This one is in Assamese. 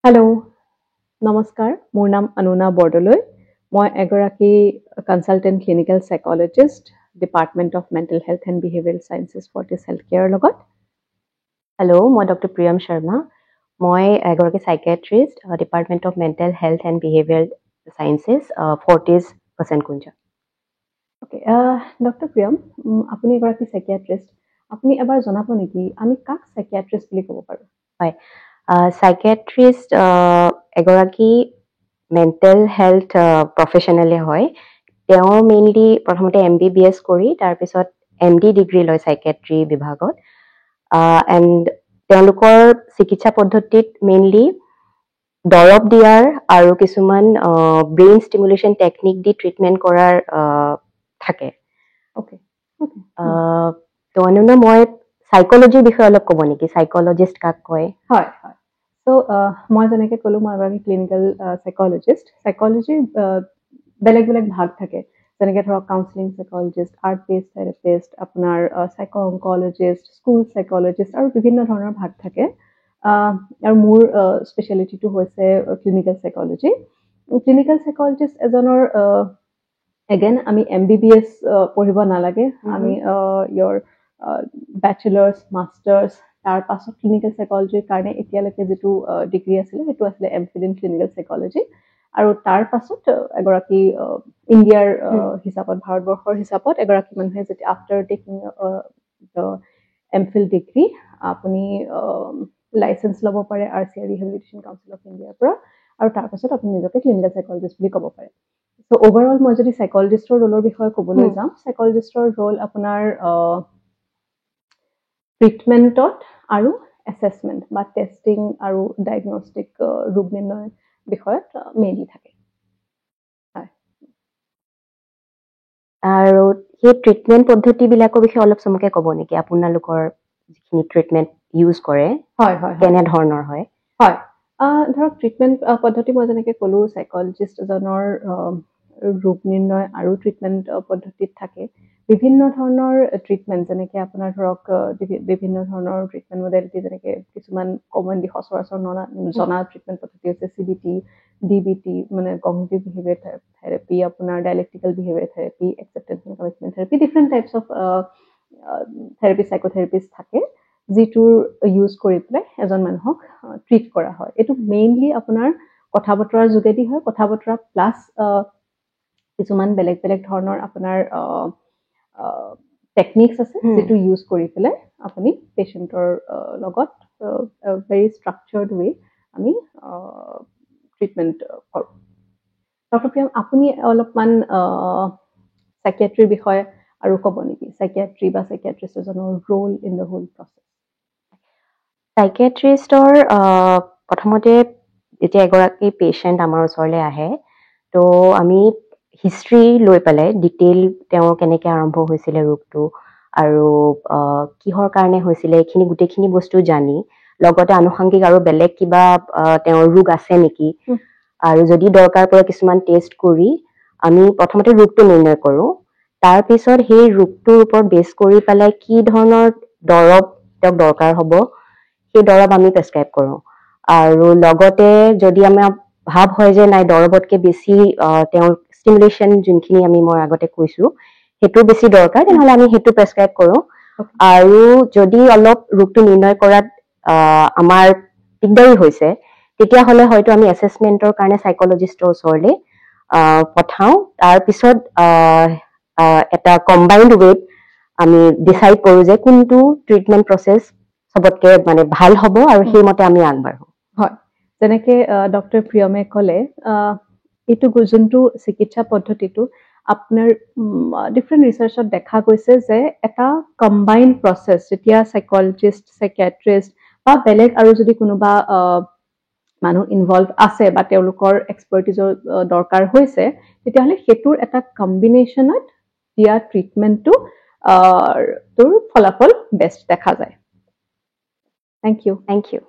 হেল্ল', নমস্কাৰ। মোৰ নাম অনুনা বৰদলৈ। মই এগৰাকী consultant clinical psychologist, department of mental health and behavioural sciences Fortis health কেয়াৰৰ লগত। হেল্ল', মই ডক্টৰ প্ৰিয়ম শৰ্মা। মই এগৰাকী psychiatrist, department of mental health and behavioural sciences Fortis Vasant Kunj. Okay, doctor Priyam, আপুনি এগৰাকী সাইকিয়াট্ৰিষ্ট। আপুনি এবাৰ জনাব নেকি আমি কাক সাইকিয়াট্ৰিষ্ট বুলি ক'ব পাৰোঁ? হয়, সাইকিয়াট্ৰিষ্ট এগৰাকী মেণ্টেল হেল্থ প্ৰফেশ্যনেলে হয়। তেওঁ মেইনলি প্ৰথমতে MBBS কৰি তাৰপিছত MD ডিগ্ৰী লয় সাইকিয়াট্ৰি বিভাগত। এণ্ড তেওঁলোকৰ চিকিৎসা পদ্ধতিত মেইনলি দৰৱ দিয়াৰ আৰু কিছুমান ব্ৰেইন ষ্টিমুলেশ্যন টেকনিক দি ট্ৰিটমেণ্ট কৰাৰ থাকে। অ'কে, তো অনুনা মই সাইকোলজিৰ বিষয়ে অলপ ক'ব নেকি? সাইকোলজিষ্ট কাক কয়? হয় হয়। চ' মই যেনেকৈ ক'লোঁ, মই এগৰাকী ক্লিনিকেল সাইকোলজিষ্ট। সাইকোলজিৰ বেলেগ বেলেগ ভাগ থাকে, যেনেকৈ ধৰক counselling psychologist, art based therapist, আপোনাৰ সাইকো অংক'লজিষ্ট, স্কুল সাইকোলজিষ্ট আৰু বিভিন্ন ধৰণৰ ভাগ থাকে। আৰু মোৰ স্পেচিয়েলিটিটো হৈছে ক্লিনিকেল সাইকোলজি। ক্লিনিকেল সাইকোলজিষ্ট এজনৰ এগেইন আমি MBBS পঢ়িব নালাগে। আমি ইয়ৰ বেচেলাৰ্ছ, মাষ্টাৰ্ছ, তাৰ পাছত ক্লিনিকেল সাইকোলজিৰ কাৰণে এতিয়ালৈকে যিটো ডিগ্ৰী আছিলে সেইটো আছিলে MPhil in ক্লিনিকেল সাইকোলজি। আৰু তাৰ পাছত এগৰাকী ইণ্ডিয়াৰ হিচাপত, ভাৰতবৰ্ষৰ হিচাপত এগৰাকী মানুহে যেতিয়া আফটাৰ টেকিং MPhil ডিগ্ৰী আপুনি লাইচেঞ্চ ল'ব পাৰে RCI ৰিহেবিলিটেশ্যন কাউন্সিল অফ ইণ্ডিয়াৰ পৰা, আৰু তাৰপাছত আপুনি নিজকে ক্লিনিকেল সাইকোলজিষ্ট বুলি ক'ব পাৰে। চ' অভাৰঅল মই যদি সাইকোলজিষ্টৰ ৰোলৰ বিষয়ে ক'বলৈ যাওঁ, সাইকোলজিষ্টৰ ৰোল আপোনাৰ ট্ৰিটমেণ্টত আৰু এছেছমেণ্ট বা টেষ্টিং আৰু ডায়েগনষ্টিক ৰোগ নিৰ্ণয় বিষয়ত মেইনলি থাকে। আৰু সেই ট্ৰিটমেণ্ট পদ্ধতিবিলাকৰ বিষয়ে অলপ চমুকৈ ক'ব নেকি? আপোনালোকৰ যিখিনি ট্ৰিটমেণ্ট ইউজ কৰে কেনেধৰণৰ হয়? হয়, ধৰক ট্ৰিটমেণ্ট পদ্ধতি মই যেনেকৈ ক'লোঁ, সাইকোলজিষ্ট এজনৰ ৰোগ নিৰ্ণয় আৰু ট্ৰিটমেণ্ট পদ্ধতিত থাকে বিভিন্ন ধৰণৰ ট্ৰিটমেণ্ট, যেনেকৈ আপোনাৰ ধৰক বিভিন্ন ধৰণৰ ট্ৰিটমেণ্ট মডেলিটি, যেনেকৈ কিছুমান কমনলি সচৰাচৰ জনা ট্ৰিটমেণ্ট পদ্ধতি হৈছে CBT, DBT, মানে কগনিটিভ বিহেভিয়াৰ থেৰাপি, আপোনাৰ dialectical behaviour therapy, acceptance and commitment therapy, different types of therapy, psychotherapist থাকে যিটোৰ ইউজ কৰি পেলাই এজন মানুহক ট্ৰিট কৰা হয়। এইটো মেইনলি আপোনাৰ কথা বতৰাৰ যোগেদি হয়। কথা বতৰা প্লাছ কিছুমান বেলেগ বেলেগ ধৰণৰ আপোনাৰ টেকনিক্স আছে যিটো ইউজ কৰি পেলাই আপুনি পেচেণ্টৰ লগত ভেৰি ষ্ট্ৰাকচাৰ্ড ৱে আমি ট্ৰিটমেণ্ট কৰোঁ। ডক্টৰ প্ৰিয়ম, আপুনি অলপমান সাইকিয়াট্ৰিৰ বিষয়ে আৰু ক'ব নেকি? সাইকিয়াট্ৰি বা সাইকিয়াট্ৰিষ্ট এজনৰ role in the whole process. সাইকিয়াট্ৰিষ্টৰ প্ৰথমতে যেতিয়া এগৰাকী পেচেণ্ট আমাৰ ওচৰলৈ আহে, তো আমি হিষ্ট্ৰী লৈ পেলাই ডিটেইল তেওঁৰ কেনেকৈ আৰম্ভ হৈছিলে ৰোগটো আৰু কিহৰ কাৰণে হৈছিলে এইখিনি গোটেইখিনি বস্তু জানি, লগতে আনুষংগিক আৰু বেলেগ কিবা তেওঁৰ ৰোগ আছে নেকি, আৰু যদি দৰকাৰ পৰে কিছুমান টেষ্ট কৰি আমি প্ৰথমতে ৰোগটো নিৰ্ণয় কৰোঁ। তাৰপিছত সেই ৰোগটোৰ ওপৰত বেছ কৰি পেলাই কি ধৰণৰ দৰৱ তেওঁক দৰকাৰ হ'ব সেই দৰৱ আমি প্ৰেছক্ৰাইব কৰোঁ। আৰু লগতে যদি আমাৰ ভাৱ হয় যে নাই দৰৱতকৈ বেছি তেওঁৰ ষ্টিমুলেশ্যন যোনখিনি মই আগতে কৈছোঁ সেইটো বেছি দৰকাৰ, তেনেহ'লে আমি সেইটো প্ৰেছক্ৰাইব কৰোঁ। আৰু যদি অলপ ৰোগটো নিৰ্ণয় কৰাত আমাৰ দিগদাৰী হৈছে, তেতিয়াহ'লে হয়তো আমি এছেছমেণ্টৰ কাৰণে সাইকোলজিষ্টৰ ওচৰলৈ পঠাওঁ। তাৰপিছত এটা কম্বাইণ্ড ৱেত আমি ডিচাইড কৰোঁ যে কোনটো ট্ৰিটমেণ্ট প্ৰচেছ চবতকে মানে ভাল হ'ব আৰু সেইমতে আমি আগবাঢ়োঁ। হয়, যেনেকৈ ডক্টৰ প্ৰিয়মে ক'লে, এইটো যোনটো চিকিৎসা পদ্ধতিটো আপোনাৰ ডিফাৰেণ্ট ৰিচাৰ্চত দেখা গৈছে যে এটা কম্বাইণ্ড প্ৰচেছ, যেতিয়া সাইকোলজিষ্ট, সাইকিয়াট্ৰিষ্ট বা বেলেগ আৰু যদি কোনোবা মানুহ ইনভলভ আছে বা তেওঁলোকৰ এক্সপাৰ্টিজৰ দৰকাৰ হৈছে, তেতিয়াহ'লে সেইটোৰ এটা কম্বিনেশ্যনত দিয়া ট্ৰিটমেণ্টটো তোৰ ফলাফল বেষ্ট দেখা যায়। Thank you. Thank you.